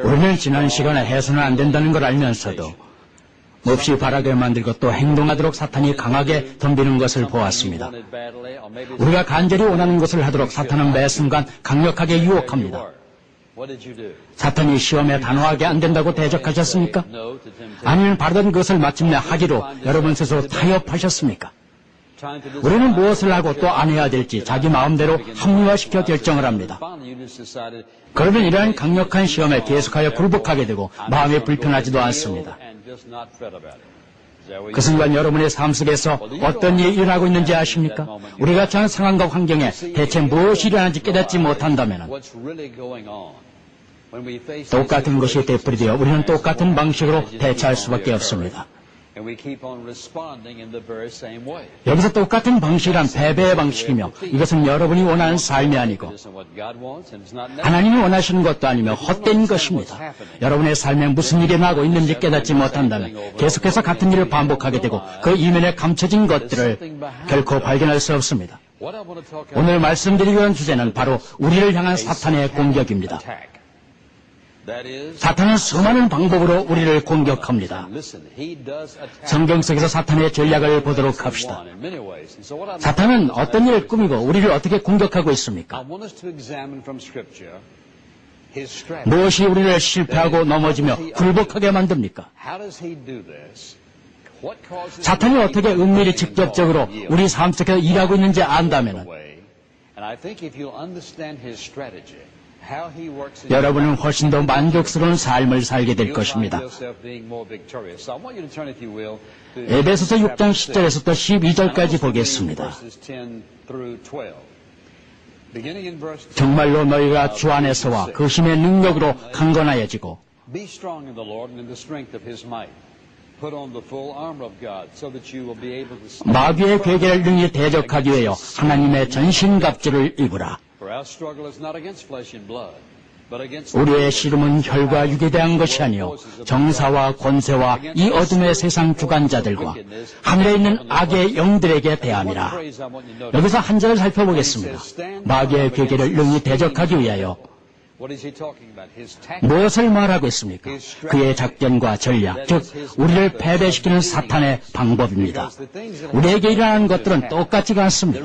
우리는 지난 시간에 해서는 안 된다는 걸 알면서도 몹시 바라게 만들고 또 행동하도록 사탄이 강하게 덤비는 것을 보았습니다. 우리가 간절히 원하는 것을 하도록 사탄은 매 순간 강력하게 유혹합니다. 사탄이 시험에 단호하게 안 된다고 대적하셨습니까? 아니면 바라던 것을 마침내 하기로 여러분 스스로 타협하셨습니까? 우리는 무엇을 하고 또 안 해야 될지 자기 마음대로 합리화시켜 결정을 합니다. 그러면 이러한 강력한 시험에 계속하여 굴복하게 되고 마음이 불편하지도 않습니다. 그 순간 여러분의 삶 속에서 어떤 일이 일어나고 있는지 아십니까? 우리가 처한 상황과 환경에 대체 무엇이 일어나는지 깨닫지 못한다면 똑같은 것이 되풀이되어 우리는 똑같은 방식으로 대처할 수밖에 없습니다. 여기서 똑같은 방식이란 패배의 방식이며 이것은 여러분이 원하는 삶이 아니고 하나님이 원하시는 것도 아니며 헛된 것입니다. 여러분의 삶에 무슨 일이 나고 있는지 깨닫지 못한다면 계속해서 같은 일을 반복하게 되고 그 이면에 감춰진 것들을 결코 발견할 수 없습니다. 오늘 말씀드리기 위한 주제는 바로 우리를 향한 사탄의 공격입니다. 사탄은 수많은 방법으로 우리를 공격합니다. 성경 속에서 사탄의 전략을 보도록 합시다. 사탄은 어떤 일을 꾸미고 우리를 어떻게 공격하고 있습니까? 무엇이 우리를 실패하고 넘어지며 굴복하게 만듭니까? 사탄이 어떻게 은밀히 직접적으로 우리 삶 속에서 일하고 있는지 안다면 여러분은 훨씬 더 만족스러운 삶을 살게 될 것입니다. 에베소서 6장 10절에서부터 12절까지 보겠습니다. 정말로 너희가 주 안에서와 그 힘의 능력으로 강건하여지고 마귀의 괴계를 능히 대적하기 위하여 하나님의 전신갑주를 입으라. 우리의 씨름은 혈과 육에 대한 것이 아니요 정사와 권세와 이 어둠의 세상 주관자들과 하늘에 있는 악의 영들에게 대함이라. 여기서 한 절을 살펴보겠습니다. 마귀의 괴계를 능히 대적하기 위하여 무엇을 말하고 있습니까? 그의 작전과 전략, 즉 우리를 패배시키는 사탄의 방법입니다. 우리에게 일어나는 것들은 똑같지가 않습니다.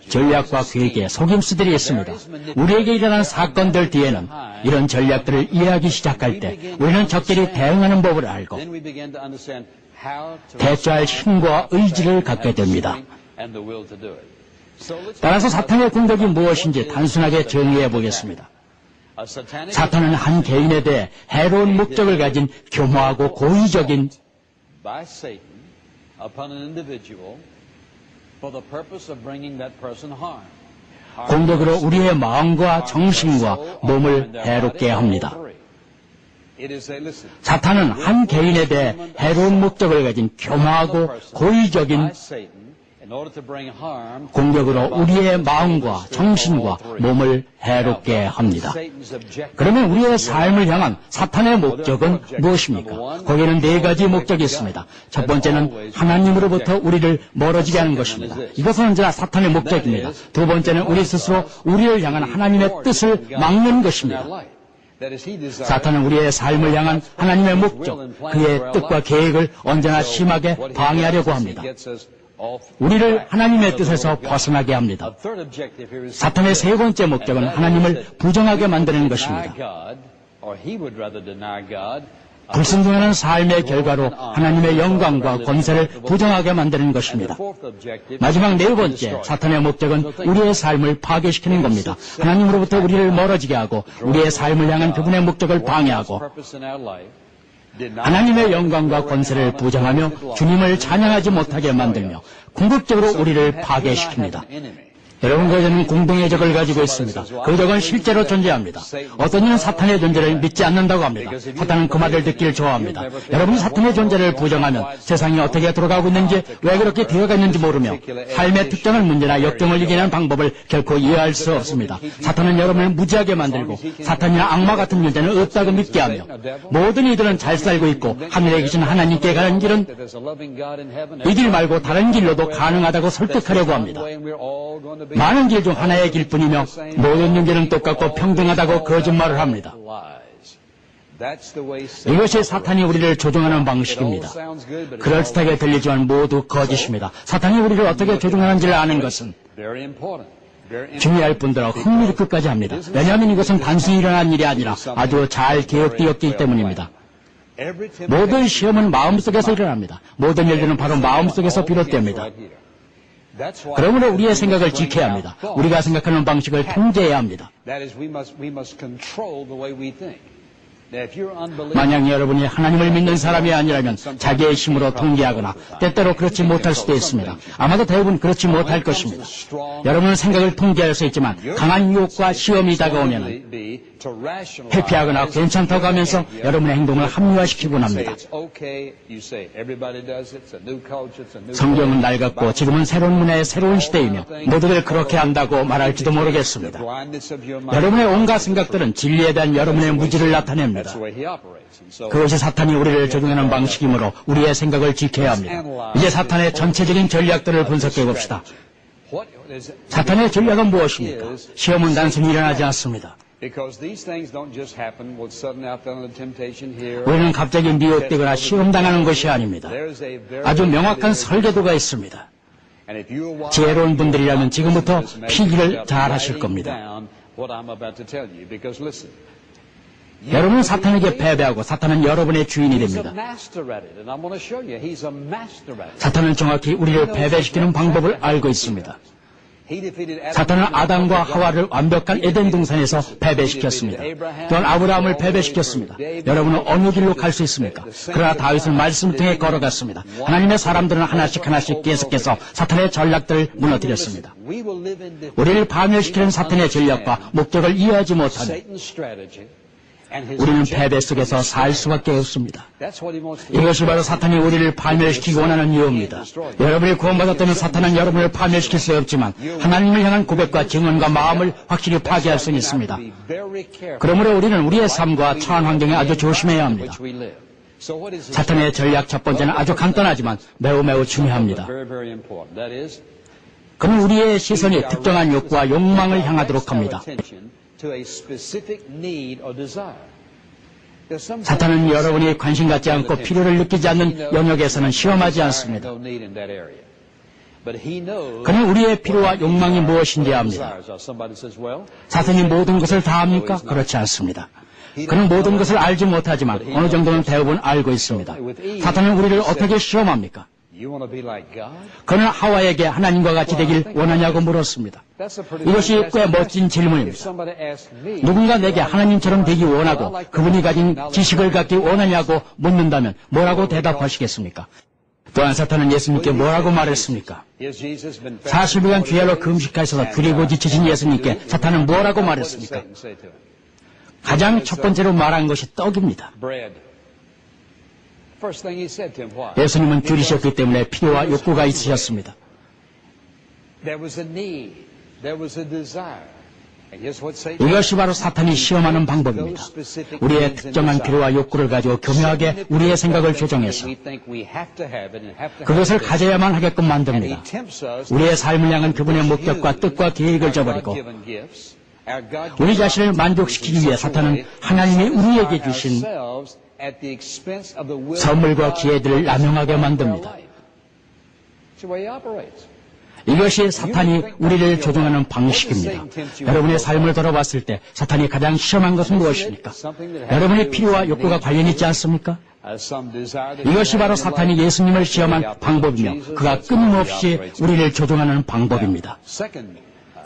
전략과 계획에 속임수들이 있습니다. 우리에게 일어나는 사건들 뒤에는 이런 전략들을 이해하기 시작할 때 우리는 적절히 대응하는 법을 알고 대처할 힘과 의지를 갖게 됩니다. 따라서 사탄의 공격이 무엇인지 단순하게 정의해 보겠습니다. 사탄은 한 개인에 대해 해로운 목적을 가진 교묘하고 고의적인 공격으로 우리의 마음과 정신과 몸을 해롭게 합니다. 사탄은 한 개인에 대해 해로운 목적을 가진 교묘하고 고의적인 공격으로 우리의 마음과 정신과 몸을 해롭게 합니다. 그러면 우리의 삶을 향한 사탄의 목적은 무엇입니까? 거기에는 네 가지 목적이 있습니다. 첫 번째는 하나님으로부터 우리를 멀어지게 하는 것입니다. 이것은 언제나 사탄의 목적입니다. 두 번째는 우리 스스로 우리를 향한 하나님의 뜻을 막는 것입니다. 사탄은 우리의 삶을 향한 하나님의 목적, 그의 뜻과 계획을 언제나 심하게 방해하려고 합니다. 우리를 하나님의 뜻에서 벗어나게 합니다. 사탄의 세 번째 목적은 하나님을 부정하게 만드는 것입니다. 불순종하는 삶의 결과로 하나님의 영광과 권세를 부정하게 만드는 것입니다. 마지막 네 번째, 사탄의 목적은 우리의 삶을 파괴시키는 겁니다. 하나님으로부터 우리를 멀어지게 하고 우리의 삶을 향한 그분의 목적을 방해하고 하나님의 영광과 권세를 부정하며 주님을 찬양하지 못하게 만들며 궁극적으로 우리를 파괴시킵니다. 여러분과 저는 공동의 적을 가지고 있습니다. 그 적은 실제로 존재합니다. 어떤 이는 사탄의 존재를 믿지 않는다고 합니다. 사탄은 그 말을 듣기를 좋아합니다. 여러분이 사탄의 존재를 부정하면 세상이 어떻게 돌아가고 있는지, 왜 그렇게 되어갔는지 모르며 삶의 특정한 문제나 역경을 이기는 방법을 결코 이해할 수 없습니다. 사탄은 여러분을 무지하게 만들고 사탄이나 악마 같은 존재는 없다고 믿게 하며 모든 이들은 잘 살고 있고 하늘에 계신 하나님께 가는 길은 이 길 말고 다른 길로도 가능하다고 설득하려고 합니다. 많은 길 중 하나의 길뿐이며 모든 길은 똑같고 평등하다고 거짓말을 합니다. All of them God in heaven, every one of them. 이들이 말고 다른 길로도 가능하다고 설득하려고 합니다. 많은 길 중 하나의 길뿐이며 모든 길은 똑같고 평등하다고 거짓말을 합니다. 많은 길 중 하나의 길뿐이며 모든 길은 똑같고 평등하다고 거짓말을 합니다. 이것이 사탄이 우리를 조종하는 방식입니다. 그럴듯하게 들리지만 모두 거짓입니다. 사탄이 우리를 어떻게 조종하는지를 아는 것은 중요할 뿐더러 흥미를 끝까지 합니다. 왜냐하면 이것은 단순히 일어난 일이 아니라 아주 잘 계획되었기 때문입니다. 모든 시험은 마음속에서 일어납니다. 모든 일들은 바로 마음속에서 비롯됩니다. 그러므로 우리의 생각을 지켜야 합니다. 우리가 생각하는 방식을 통제해야 합니다. 만약 여러분이 하나님을 믿는 사람이 아니라면 자기의 힘으로 통제하거나 때때로 그렇지 못할 수도 있습니다. 아마도 대부분 그렇지 못할 것입니다. 여러분은 생각을 통제할 수 있지만 강한 유혹과 시험이 다가오면 회피하거나 괜찮다고 하면서 여러분의 행동을 합리화시키곤 합니다. 성경은 낡았고 지금은 새로운 문화의 새로운 시대이며 모두들 그렇게 한다고 말할지도 모르겠습니다. 여러분의 온갖 생각들은 진리에 대한 여러분의 무지를 나타냅니다. 그것이 사탄이 우리를 조종하는 방식이므로 우리의 생각을 지켜야 합니다. 이제 사탄의 전체적인 전략들을 분석해 봅시다. 사탄의 전략은 무엇입니까? 시험은 단순히 일어나지 않습니다. 우리는 갑자기 미혹되거나 시험당하는 것이 아닙니다. 아주 명확한 설계도가 있습니다. 지혜로운 분들이라면 지금부터 필기를 잘 하실 겁니다. 여러분은 사탄에게 패배하고 사탄은 여러분의 주인이 됩니다. 사탄은 정확히 우리를 패배시키는 방법을 알고 있습니다. 사탄은 아담과 하와를 완벽한 에덴 동산에서 패배시켰습니다. 또한 아브라함을 패배시켰습니다. 여러분은 어느 길로 갈 수 있습니까? 그러나 다윗은 말씀을 통해 걸어갔습니다. 하나님의 사람들은 하나씩 계속해서 사탄의 전략들을 무너뜨렸습니다. 우리를 파멸시키는 사탄의 전략과 목적을 이해하지 못하면 우리는 패배 속에서 살 수밖에 없습니다. 이것이 바로 사탄이 우리를 파멸시키기 원하는 이유입니다. 여러분이 구원받았다면 사탄은 여러분을 파멸시킬 수 없지만 하나님을 향한 고백과 증언과 마음을 확실히 파괴할 수 있습니다. 그러므로 우리는 우리의 삶과 처한 환경에 아주 조심해야 합니다. 사탄의 전략 첫 번째는 아주 간단하지만 매우 중요합니다. 그는 우리의 시선이 특정한 욕구와 욕망을 향하도록 합니다. 사탄은 여러분이 관심 갖지 않고 필요를 느끼지 않는 영역에서는 시험하지 않습니다. 그는 우리의 필요와 욕망이 무엇인지 압니다. 사탄이 모든 것을 다 압니까? 그렇지 않습니다. 그는 모든 것을 알지 못하지만 어느 정도는 대부분 알고 있습니다. 사탄은 우리를 어떻게 시험합니까? 그는 하와에게 하나님과 같이 되길 원하냐고 물었습니다. 이것이 꽤 멋진 질문입니다. 누군가 내게 하나님처럼 되기 원하고 그분이 가진 지식을 갖기 원하냐고 묻는다면 뭐라고 대답하시겠습니까? 또한 사탄은 예수님께 뭐라고 말했습니까? 40일간 주야로 금식하셔서 줄이고 지치신 예수님께 사탄은 뭐라고 말했습니까? 가장 첫 번째로 말한 것이 떡입니다. 예수님은 줄이셨기 때문에 필요와 욕구가 있으셨습니다. 이것이 바로 사탄이 시험하는 방법입니다. 우리의 특정한 필요와 욕구를 가지고 교묘하게 우리의 생각을 조정해서 그것을 가져야만 하게끔 만듭니다. 우리의 삶을 향한 그분의 목적과 뜻과 계획을 저버리고 우리 자신을 만족시키기 위해 사탄은 하나님이 우리에게 주신 선물과 기회들을 남용하게 만듭니다. 이것이 사탄이 우리를 조종하는 방식입니다. 여러분의 삶을 돌아봤을 때 사탄이 가장 시험한 것은 무엇입니까? 여러분의 필요와 욕구가 관련 있지 않습니까? 이것이 바로 사탄이 예수님을 시험한 방법이며 그가 끊임없이 우리를 조종하는 방법입니다.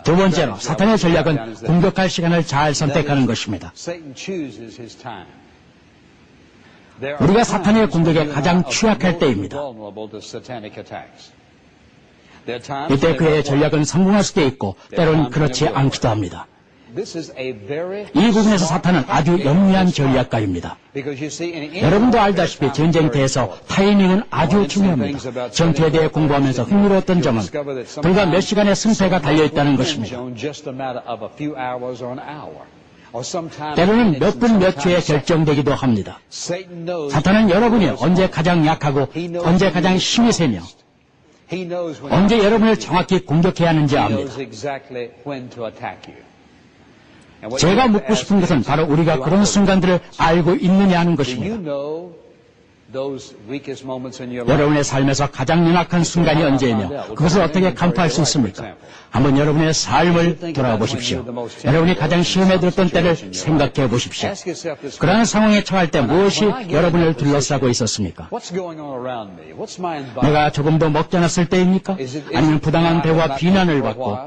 두 번째로 사탄의 전략은 공격할 시간을 잘 선택하는 것입니다. 우리가 사탄의 공격에 가장 취약할 때입니다. 이때 그의 전략은 성공할 수도 있고 때로는 그렇지 않기도 합니다. 이 부분에서 사탄은 아주 영리한 전략가입니다. 여러분도 알다시피 전쟁터에서 타이밍은 아주 중요합니다. 전투에 대해 공부하면서 흥미로웠던 점은 불과 몇 시간의 승패가 달려있다는 것입니다. 때로는 몇 분 몇 초에 결정되기도 합니다. 사탄은 여러분이 언제 가장 약하고 언제 가장 힘이 세며 언제 여러분을 정확히 공격해야 하는지 압니다. 제가 묻고 싶은 것은 바로 우리가 그런 순간들을 알고 있느냐 하는 것입니다. 여러분의 삶에서 가장 연약한 순간이 언제이며 그것을 어떻게 간파할 수 있습니까? 한번 여러분의 삶을 돌아보십시오. 여러분이 가장 시험에 들었던 때를 생각해 보십시오. 그러한 상황에 처할 때 무엇이 여러분을 둘러싸고 있었습니까? 내가 조금 더 먹지 않았을 때입니까? 아니면 부당한 대우와 비난을 받고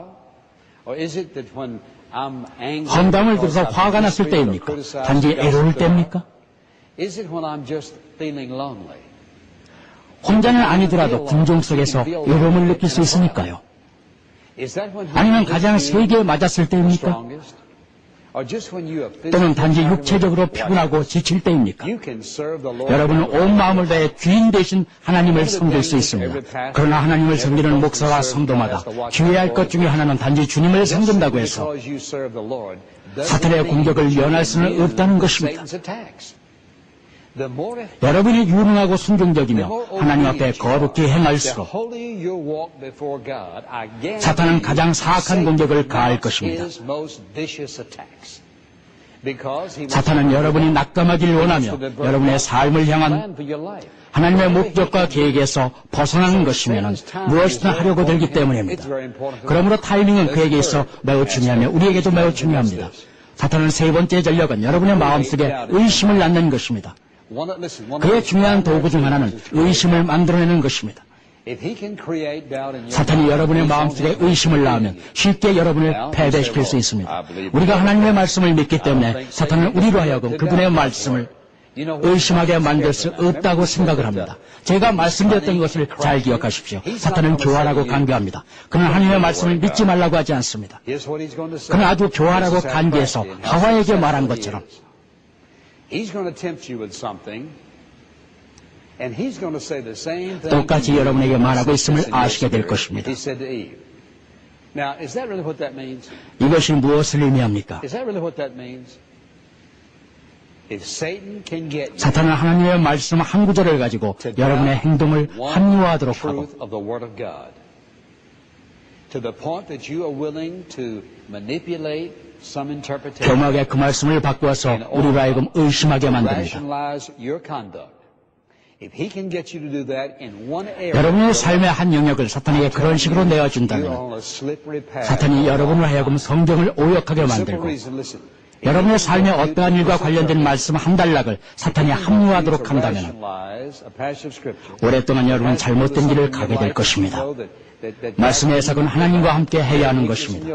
험담을 들어서 화가 났을 때입니까? 단지 애로울 때입니까? 혼자는 아니더라도 궁정 속에서 외로움을 느낄 수 있으니까요. 아니면 가장 세게 맞았을 때입니까? 또는 단지 육체적으로 피곤하고 지칠 때입니까? 여러분은 온 마음을 다해 주인 되신 하나님을 섬길 수 있습니다. 그러나 하나님을 섬기는 목사와 성도마다 주의할 것 중에 하나는 단지 주님을 섬긴다고 해서 사탄의 공격을 면할 수는 없다는 것입니다. 여러분이 유능하고 순종적이며 하나님 앞에 거룩히 행할수록 사탄은 가장 사악한 공격을 가할 것입니다. 사탄은 여러분이 낙담하기를 원하며 여러분의 삶을 향한 하나님의 목적과 계획에서 벗어나는 것이면 무엇이든 하려고 들기 때문입니다. 그러므로 타이밍은 그에게 있어 매우 중요하며 우리에게도 매우 중요합니다. 사탄은 세 번째 전략은 여러분의 마음속에 의심을 낳는 것입니다. 그의 중요한 도구 중 하나는 의심을 만들어내는 것입니다. 사탄이 여러분의 마음속에 의심을 낳으면 쉽게 여러분을 패배시킬 수 있습니다. 우리가 하나님의 말씀을 믿기 때문에 사탄은 우리로 하여금 그분의 말씀을 의심하게 만들 수 없다고 생각을 합니다. 제가 말씀드렸던 것을 잘 기억하십시오. 사탄은 교활하고 간교합니다. 그는 하나님의 말씀을 믿지 말라고 하지 않습니다. 그는 아주 교활하고 간교해서 하와에게 말한 것처럼 똑같이 여러분에게 말하고 있음을 아시게 될 것입니다. 이것이 무엇을 의미합니까? 사탄은 하나님의 말씀 한 구절을 가지고 여러분의 행동을 합리화하도록 하고 교묘하게 그 말씀을 바꾸어서 우리로 하여금 의심하게 만듭니다. 여러분의 삶의 한 영역을 사탄에게 그런 식으로 내어준다면 사탄이 여러분을 하여금 성경을 오역하게 만들고 여러분의 삶의 어떠한 일과 관련된 말씀 한 단락을 사탄이 합리화하도록 한다면 오랫동안 여러분은 잘못된 길을 가게 될 것입니다. 말씀의 해석은 하나님과 함께 해야 하는 것입니다.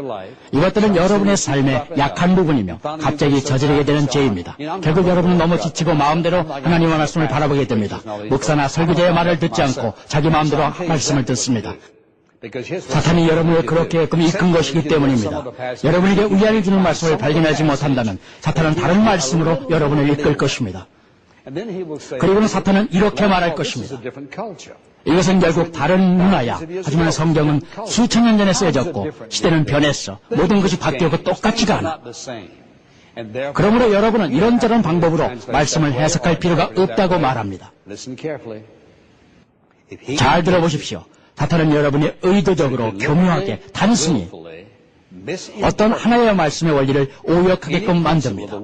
이것들은 여러분의 삶의 약한 부분이며 갑자기 저지르게 되는 죄입니다. 결국 여러분은 너무 지치고 마음대로 하나님의 말씀을 바라보게 됩니다. 목사나 설교자의 말을 듣지 않고 자기 마음대로 말씀을 듣습니다. 사탄이 여러분을 그렇게 이끈 것이기 때문입니다. 여러분에게 위안을 주는 말씀을 발견하지 못한다면 사탄은 다른 말씀으로 여러분을 이끌 것입니다. 그리고는 사탄은 이렇게 말할 것입니다. 이것은 결국 다른 문화야. 하지만 성경은 수천 년 전에 쓰여졌고 시대는 변했어. 모든 것이 바뀌었고 똑같지가 않아. 그러므로 여러분은 이런저런 방법으로 말씀을 해석할 필요가 없다고 말합니다. 잘 들어보십시오. 사탄은 여러분이 의도적으로 교묘하게 단순히 어떤 하나의 말씀의 원리를 오역하게끔 만듭니다.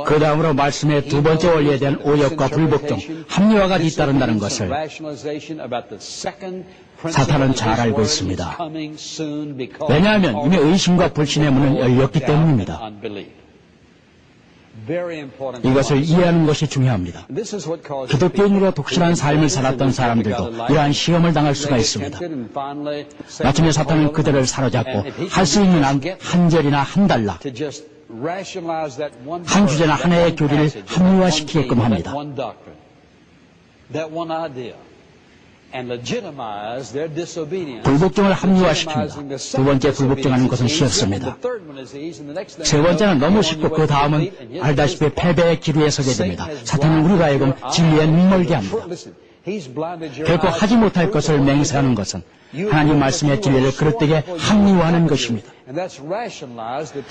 그 다음으로 말씀의 두 번째 원리에 대한 오역과 불복종, 합리화가 뒤따른다는 것을 사탄은 잘 알고 있습니다. 왜냐하면 이미 의심과 불신의 문은 열렸기 때문입니다. 이것을 이해하는 것이 중요합니다. 기독교인으로 독실한 삶을 살았던 사람들도 이러한 시험을 당할 수가 있습니다. 마침내 사탄은 그들을 사로잡고 할 수 있는 한 절이나 한 달라 한 주제나 하나의 교리를 합리화시키게끔 합니다. 불복종을 합리화시킵니다. 두 번째 불복종하는 것은 쉽습니다. 세 번째는 너무 쉽고 그 다음은 알다시피 패배의 기류에 서게 됩니다. 사탄은 우리가 하여금 진리에 눈멀게 합니다. 결코 하지 못할 것을 맹세하는 것은 하나님 말씀의 진리를 그릇되게 합리화하는 것입니다.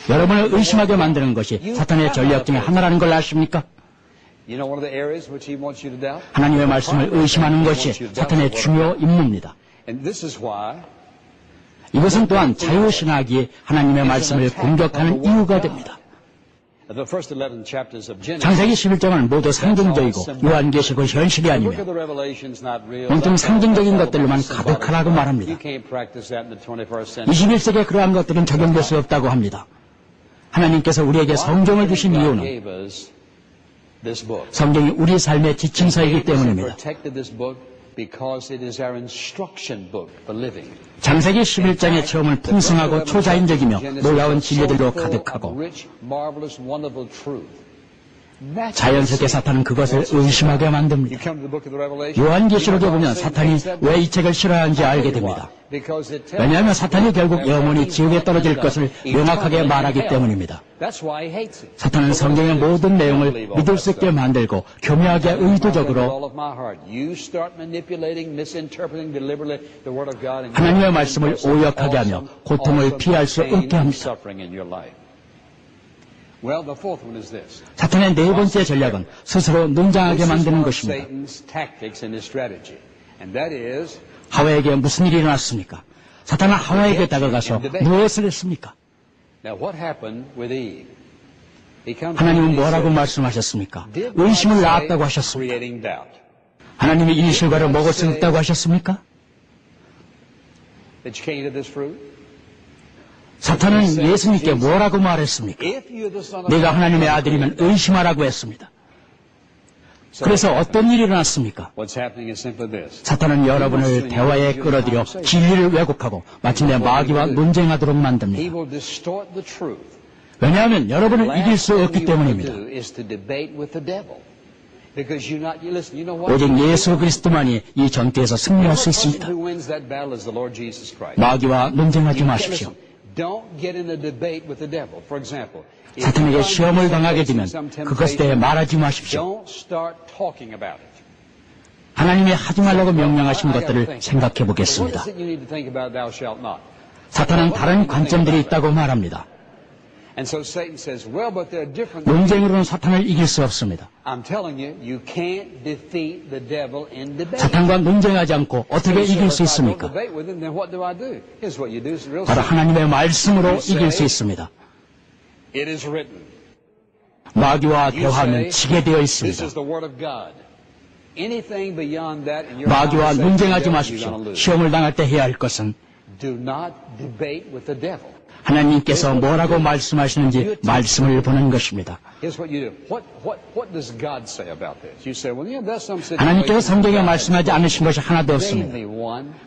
여러분을 의심하게 만드는 것이 사탄의 전략 중에 하나라는 걸 아십니까? 하나님의 말씀을 의심하는 것이 사탄의 중요 임무입니다. 이것은 또한 자유신학이 하나님의 말씀을 공격하는 이유가 됩니다. 창세기 11장은 모두 상징적이고 요한계시록 현실이 아니며 온통 상징적인 것들로만 가득하라고 말합니다. 21세기에 그러한 것들은 적용될 수 없다고 합니다. 하나님께서 우리에게 성경을 주신 이유는 성경이 우리 삶의 지침서이기 때문입니다. 창세기 11장의 체험을 풍성하고 초자연적이며 놀라운 진리들로 가득하고 자연스럽게 사탄은 그것을 의심하게 만듭니다. 요한계시록에 보면 사탄이 왜 이 책을 싫어하는지 알게 됩니다. 왜냐하면 사탄이 결국 영원히 지옥에 떨어질 것을 명확하게 말하기 때문입니다. 사탄은 성경의 모든 내용을 믿을 수 있게 만들고 교묘하게 의도적으로 하나님의 말씀을 오역하게 하며 고통을 피할 수 없게 합니다. 사탄의 네 번째 전략은 스스로 능장하게 만드는 것입니다. 하와에게 무슨 일이 일어났습니까? 사탄은 하와에게 다가가서 무엇을 했습니까? 하나님은 뭐라고 말씀하셨습니까? 의심을 낳았다고 하셨습니까? 하나님이 이 실과를 먹을 수 있다고 하셨습니까? 사탄은 예수님께 뭐라고 말했습니까? 내가 하나님의 아들이면 의심하라고 했습니다. 그래서 어떤 일이 일어났습니까? 사탄은 여러분을 대화에 끌어들여 진리를 왜곡하고 마침내 마귀와 논쟁하도록 만듭니다. 왜냐하면 여러분을 이길 수 없기 때문입니다. 오직 예수 그리스도만이 이 전투에서 승리할 수 있습니다. 마귀와 논쟁하지 마십시오. 사탄에게 시험을 당하게 되면 그것에 대해 말하지 마십시오. 하나님이 하지 말라고 명령하신 것들을 생각해 보겠습니다. 사탄은 다른 관점들이 있다고 말합니다. 논쟁으로는 사탄을 이길 수 없습니다. 사탄과 논쟁하지 않고 어떻게 이길 수 있습니까? 바로 하나님의 말씀으로 이길 수 있습니다. 마귀와 대화하면 지게 되어 있습니다. 마귀와 논쟁하지 마십시오. 시험을 당할 때 해야 할 것은 하나님께서 뭐라고 말씀하시는지 말씀을 보는 것입니다. 하나님께서 성경에 말씀하지 않으신 것이 하나도 없습니다.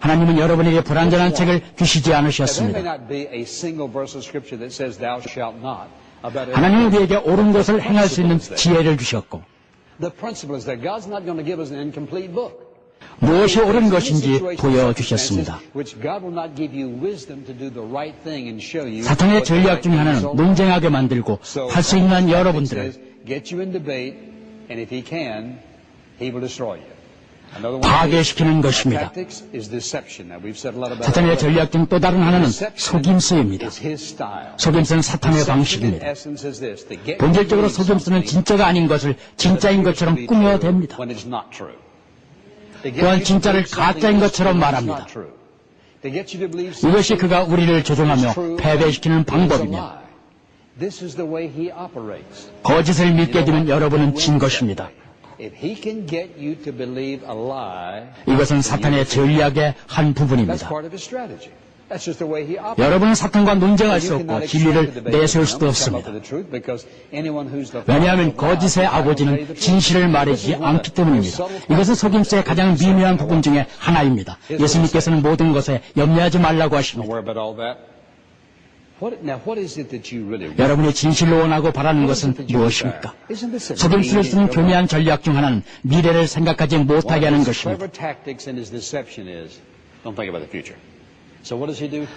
하나님은 여러분에게 불완전한 책을 주시지 않으셨습니다. 하나님은 우리에게 옳은 것을 행할 수 있는 지혜를 주셨고 무엇이 옳은 것인지 보여주셨습니다. 사탄의 전략 중에 하나는 논쟁하게 만들고 할 수 있는 여러분들을 파괴시키는 것입니다. 사탄의 전략 중 또 다른 하나는 속임수입니다. 속임수는 사탄의 방식입니다. 본질적으로 속임수는 진짜가 아닌 것을 진짜인 것처럼 꾸며댑니다. 또한 진짜를 가짜인 것처럼 말합니다. 이것이 그가 우리를 조종하며 패배시키는 방법이며 거짓을 믿게 되면 여러분은 진 것입니다. 이것은 사탄의 전략의 한 부분입니다. 여러분은 사탄과 논쟁할 수 없고 진리를 내세울 수도 없습니다. 왜냐하면 거짓의 아버지는 진실을 말하지 않기 때문입니다. 이것은 속임수의 가장 미묘한 부분 중에 하나입니다. 예수님께서는 모든 것에 염려하지 말라고 하십니다. 여러분이 진실로 원하고 바라는 것은 무엇입니까? 속임수를 쓰는 교묘한 전략 중 하나는 미래를 생각하지 못하게 하는 것입니다.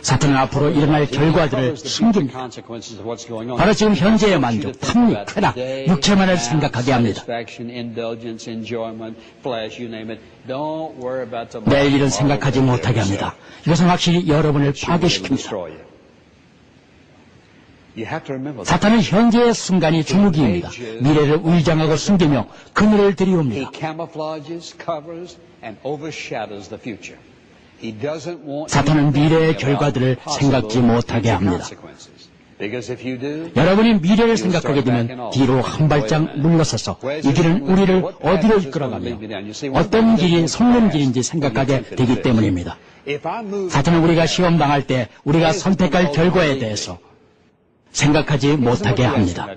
사탄은 앞으로 일어날 결과들을 숨깁니다. 바로 지금 현재의 만족, 탐닉, 쾌락, 육체만을 생각하게 합니다. 내일 일은 생각하지 못하게 합니다. 이것은 확실히 여러분을 파괴시킵니다. 사탄은 현재의 순간이 주무기입니다. 미래를 의장하고 숨기며 그늘을 들이옵니다. 사탄은 미래의 결과들을 생각지 못하게 합니다. 여러분이 미래를 생각하게 되면 뒤로 한 발짝 물러서서 이 길은 우리를 어디로 이끌어가며 어떤 길이 성공 길인지 생각하게 되기 때문입니다. 사탄은 우리가 시험당할 때 우리가 선택할 결과에 대해서 생각하지 못하게 합니다.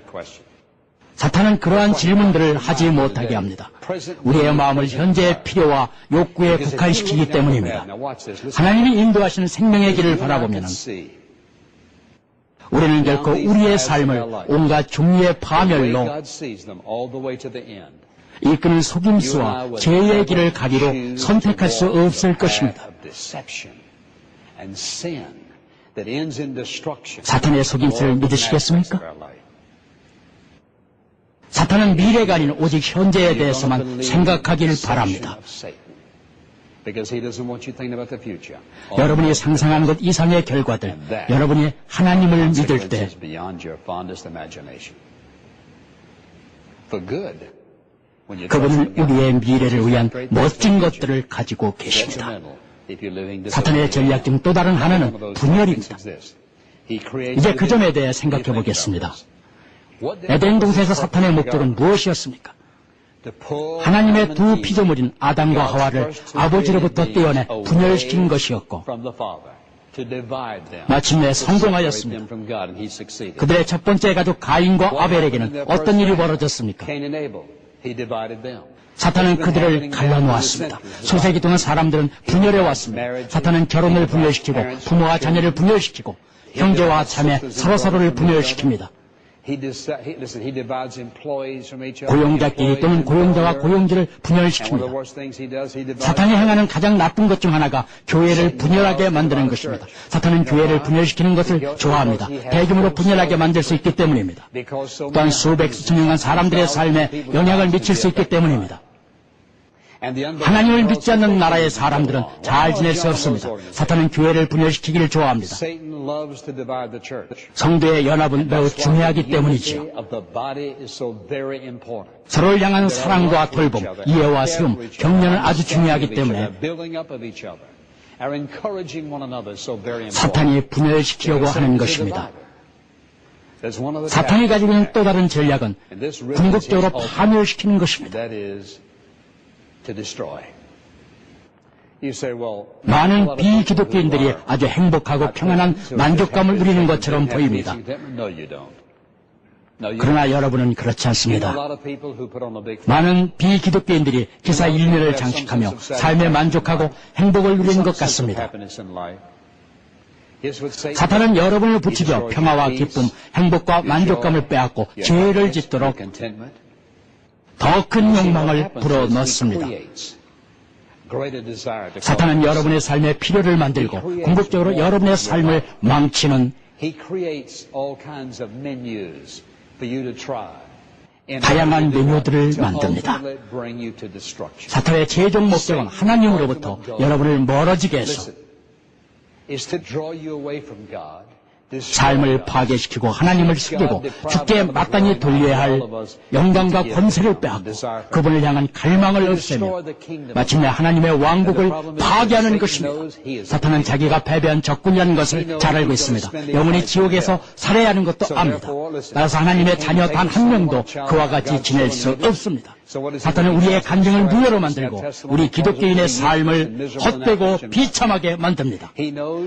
사탄은 그러한 질문들을 하지 못하게 합니다. 우리의 마음을 현재의 필요와 욕구에 국한시키기 때문입니다. 하나님이 인도하시는 생명의 길을 바라보면 우리는 결코 우리의 삶을 온갖 종류의 파멸로 이끄는 속임수와 죄의 길을 가기로 선택할 수 없을 것입니다. 사탄의 속임수를 믿으시겠습니까? 사탄은 미래가 아닌 오직 현재에 대해서만 생각하길 바랍니다. 여러분이 상상하는 것 이상의 결과들, 여러분이 하나님을 믿을 때 그분은 우리의 미래를 위한 멋진 것들을 가지고 계십니다. 사탄의 전략 중 또 다른 하나는 분열입니다. 이제 그 점에 대해 생각해 보겠습니다. 에덴 동산에서 사탄의 목적은 무엇이었습니까? 하나님의 두 피조물인 아담과 하와를 아버지로부터 떼어내 분열시키는 것이었고 마침내 성공하였습니다. 그들의 첫 번째 가족 가인과 아벨에게는 어떤 일이 벌어졌습니까? 사탄은 그들을 갈라놓았습니다. 수세기 동안 사람들은 분열해 왔습니다. 사탄은 결혼을 분열시키고 부모와 자녀를 분열시키고 형제와 자매 서로서로를 분열시킵니다. 고용자끼리 또는 고용자와 고용주를 분열시킵니다. 사탄이 행하는 가장 나쁜 것 중 하나가 교회를 분열하게 만드는 것입니다. 사탄은 교회를 분열시키는 것을 좋아합니다. 대규모로 분열하게 만들 수 있기 때문입니다. 또한 수백 수천 년간 사람들의 삶에 영향을 미칠 수 있기 때문입니다. 하나님을 믿지 않는 나라의 사람들은 잘 지낼 수 없습니다. 사탄은 교회를 분열시키기를 좋아합니다. 성도의 연합은 매우 중요하기 때문이지요. 서로를 향한 사랑과 돌봄, 이해와 세움, 격려는 아주 중요하기 때문에 사탄이 분열시키려고 하는 것입니다. 사탄이 가지고 있는 또 다른 전략은 궁극적으로 파멸시키는 것입니다. 많은 비기독교인들이 아주 행복하고 평안한 만족감을 누리는 것처럼 보입니다. 그러나 여러분은 그렇지 않습니다. 많은 비기독교인들이 기사 1면을 장식하며 삶에 만족하고 행복을 누리는 것 같습니다. 사탄은 여러분을 붙이며 평화와 기쁨, 행복과 만족감을 빼앗고 죄를 짓도록 더 큰 욕망을 불어넣습니다. 사탄은 여러분의 삶에 필요를 만들고 궁극적으로 여러분의 삶을 망치는 다양한 메뉴들을 만듭니다. 사탄의 최종 목적은 하나님으로부터 여러분을 멀어지게 해서 삶을 파괴시키고 하나님을 숨기고 주께 마땅히 돌려야 할 영광과 권세를 빼앗고 그분을 향한 갈망을 없애며 마침내 하나님의 왕국을 파괴하는 것입니다. 사탄은 자기가 패배한 적군이라는 것을 잘 알고 있습니다. 영원히 지옥에서 살아야 하는 것도 압니다. 따라서 하나님의 자녀 단 한 명도 그와 같이 지낼 수 없습니다. 사탄은 우리의 간증을 무효로 만들고 우리 기독교인의 삶을 헛되고 비참하게 만듭니다.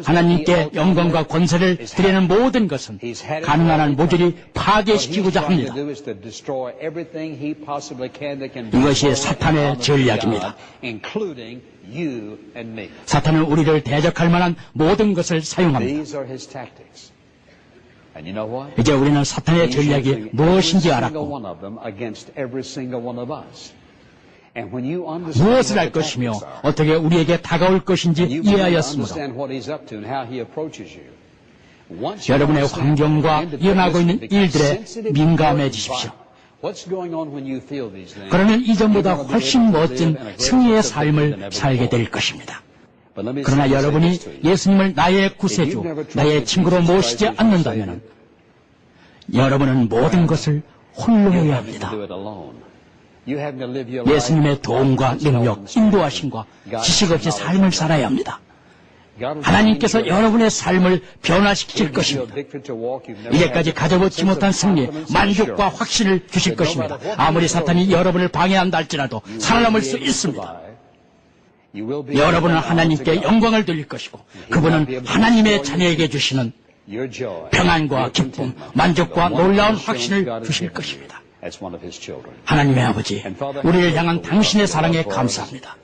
하나님께 영광과 권세를 드리는 모든 것은 가능한 한 모조리 파괴시키고자 합니다. 이것이 사탄의 전략입니다. 사탄은 우리를 대적할 만한 모든 것을 사용합니다. 이제 우리는 사탄의 전략이 무엇인지 알았고 무엇을 할 것이며 어떻게 우리에게 다가올 것인지 이해하였습니다. 여러분의 환경과 일어나고 있는 일들에 민감해지십시오. 그러면 이전보다 훨씬 멋진 승리의 삶을 살게 될 것입니다. 그러나 여러분이 예수님을 나의 구세주, 나의 친구로 모시지 않는다면 여러분은 모든 것을 홀로 해야 합니다. 예수님의 도움과 능력, 인도하심과 지식 없이 삶을 살아야 합니다. 하나님께서 여러분의 삶을 변화시킬 것입니다. 이제까지 가져보지 못한 승리, 만족과 확신을 주실 것입니다. 아무리 사탄이 여러분을 방해한다 할지라도 살아남을 수 있습니다. 여러분은 하나님께 영광을 돌릴 것이고 그분은 하나님의 자녀에게 주시는 평안과 기쁨, 만족과 놀라운 확신을 주실 것입니다. 하나님의 아버지, 우리를 향한 당신의 사랑에 감사합니다.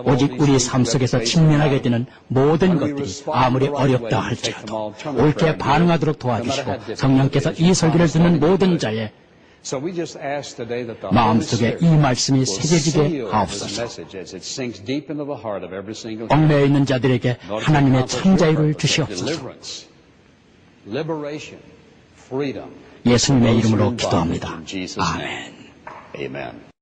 오직 우리 삶 속에서 직면하게 되는 모든 것들이 아무리 어렵다 할지라도 옳게 반응하도록 도와주시고 성령께서 이 설교를 듣는 모든 자의 마음속에 이 말씀이 새겨지게 하옵소서. 얽매여 있는 자들에게 하나님의 참 자유를 주시옵소서. 예수님의 이름으로 기도합니다. 아멘.